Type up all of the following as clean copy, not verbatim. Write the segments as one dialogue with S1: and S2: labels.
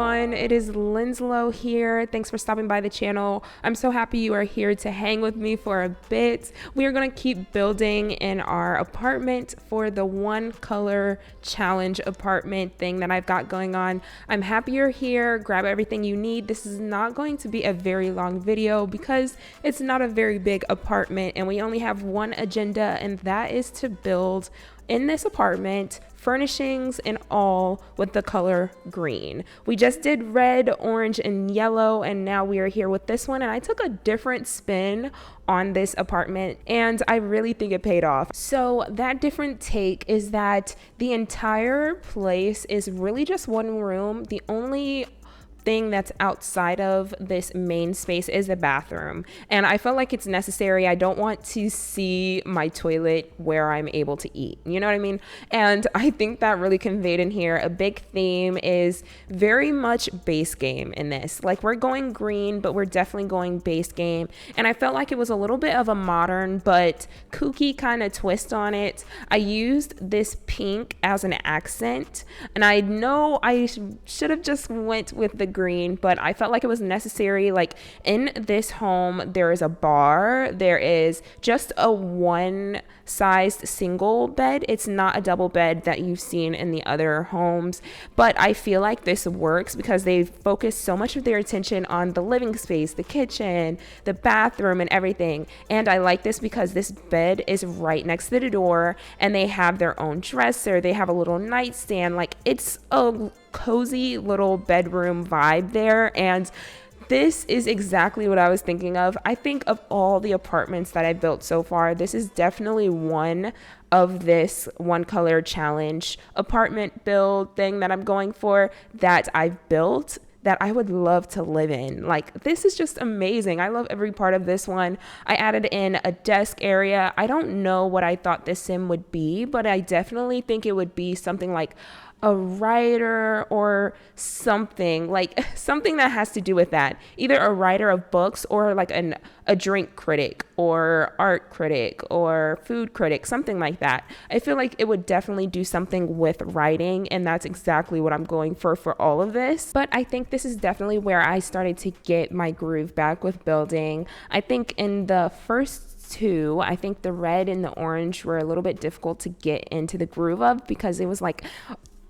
S1: everyone, it is Linslow here. Thanks for stopping by the channel. I'm so happy you are here to hang with me for a bit. We are going to keep building in our apartment for the one color challenge apartment thing that I've got going on. I'm happy you're here. Grab everything you need. This is not going to be a very long video because it's not a very big apartment and we only have one agenda, and that is to build in this apartment, furnishings and all, with the color green. We just did red, orange, and yellow, and now we are here with this one, and I took a different spin on this apartment and I really think it paid off. So that different take is that the entire place is really just one room. The only thing that's outside of this main space is the bathroom, and I felt like it's necessary. I don't want to see my toilet where I'm able to eat, you know what I mean? And I think that really conveyed in here. A big theme is very much base game in this. Like, we're going green, but we're definitely going base game, and I felt like it was a little bit of a modern but kooky kind of twist on it. I used this pink as an accent, and I know I should have just went with the green, but I felt like it was necessary. Like, in this home there is a bar, there is just a one sized single bed. It's not a double bed that you've seen in the other homes, but I feel like this works because they focus so much of their attention on the living space, the kitchen, the bathroom, and everything. And I like this because this bed is right next to the door, and they have their own dresser, they have a little nightstand. Like, it's a cozy little bedroom vibe there, and this is exactly what I was thinking of. I think of all the apartments that I built so far, this is definitely one of this one color challenge apartment build thing that I'm going for, that I've built, that I would love to live in. Like, this is just amazing. I love every part of this one. I added in a desk area. I don't know what I thought this sim would be, but I definitely think it would be something like a writer or something, like something that has to do with that. Either a writer of books or like a drink critic or art critic or food critic, something like that. I feel like it would definitely do something with writing, and that's exactly what I'm going for all of this. But I think this is definitely where I started to get my groove back with building. I think in the first two, I think the red and the orange were a little bit difficult to get into the groove of because it was like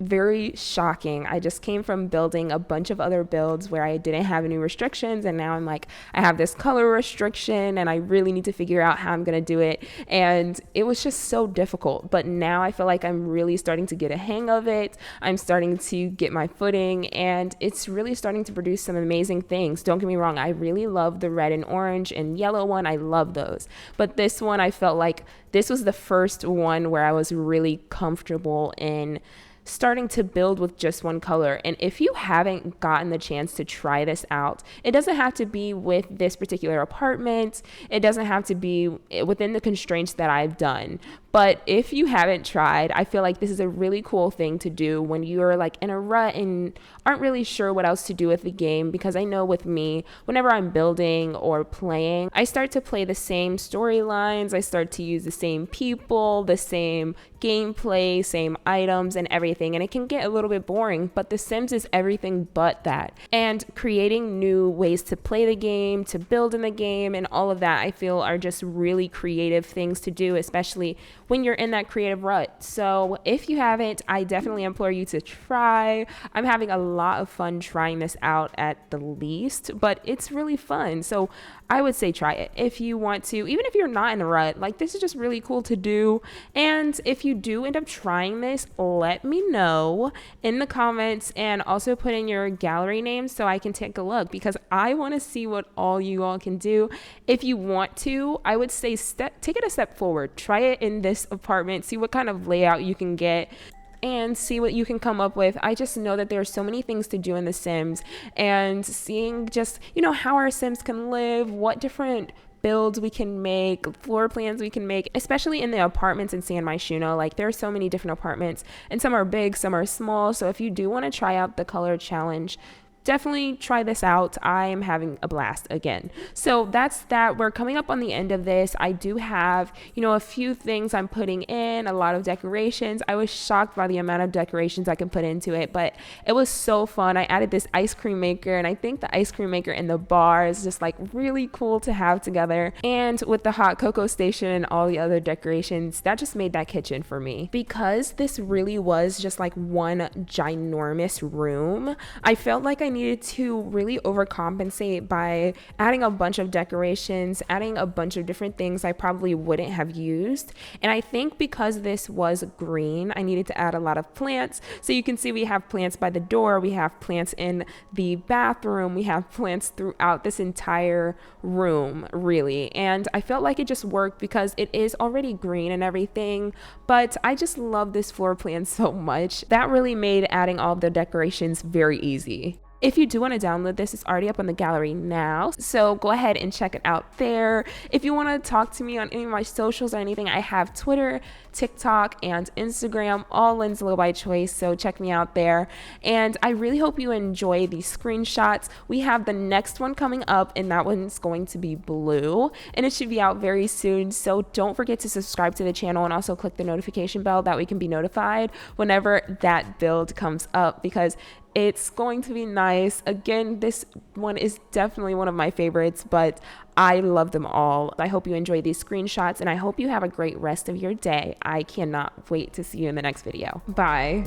S1: very shocking. I just came from building a bunch of other builds where I didn't have any restrictions, and now I'm like, I have this color restriction and I really need to figure out how I'm gonna do it, and it was just so difficult. But now I feel like I'm really starting to get a hang of it. I'm starting to get my footing, and it's really starting to produce some amazing things. Don't get me wrong, I really love the red and orange and yellow one. I love those, but this one, I felt like this was the first one where I was really comfortable in starting to build with just one color. And if you haven't gotten the chance to try this out, it doesn't have to be with this particular apartment. It doesn't have to be within the constraints that I've done. But if you haven't tried, I feel like this is a really cool thing to do when you're like in a rut and aren't really sure what else to do with the game. Because I know with me, whenever I'm building or playing, I start to play the same storylines. I start to use the same people, the same gameplay, same items and everything, and it can get a little bit boring. But The Sims is everything but that. And creating new ways to play the game, to build in the game, and all of that, I feel are just really creative things to do, especially when you're in that creative rut. So if you haven't, I definitely implore you to try. I'm having a lot of fun trying this out at the least, but it's really fun. So I would say try it if you want to, even if you're not in a rut. Like, this is just really cool to do. And if you do end up trying this, let me know in the comments, and also put in your gallery name so I can take a look, because I want to see what all you all can do. If you want to, I would say take it a step forward. Try it in this apartment, see what kind of layout you can get, and see what you can come up with. I just know that there are so many things to do in The Sims, and seeing just, you know, how our Sims can live, what different builds we can make, floor plans we can make, especially in the apartments in San Myshuno. Like, there are so many different apartments, and some are big, some are small. So if you do want to try out the color challenge, definitely try this out. I am having a blast again. So that's that. We're coming up on the end of this. I do have, a few things I'm putting in, a lot of decorations. I was shocked by the amount of decorations I can put into it, but it was so fun. I added this ice cream maker, and I think the ice cream maker in the bar is just like really cool to have together. And with the hot cocoa station and all the other decorations, that just made that kitchen for me. Because this really was just like one ginormous room, I felt like I needed to really overcompensate by adding a bunch of decorations, adding a bunch of different things I probably wouldn't have used. And I think because this was green, I needed to add a lot of plants. So you can see we have plants by the door, we have plants in the bathroom, we have plants throughout this entire room, really. And I felt like it just worked because it is already green and everything, but I just love this floor plan so much. That really made adding all of the decorations very easy. If you do want to download this, it's already up on the gallery now, so go ahead and check it out there. If you want to talk to me on any of my socials or anything, I have Twitter, TikTok, and Instagram, all Lindsay Lowe by Choice, so check me out there. And I really hope you enjoy these screenshots. We have the next one coming up, and that one's going to be blue, and it should be out very soon, so don't forget to subscribe to the channel and also click the notification bell that we can be notified whenever that build comes up, because it's going to be nice. Again, this one is definitely one of my favorites, but I love them all. I hope you enjoy these screenshots, and I hope you have a great rest of your day. I cannot wait to see you in the next video. Bye.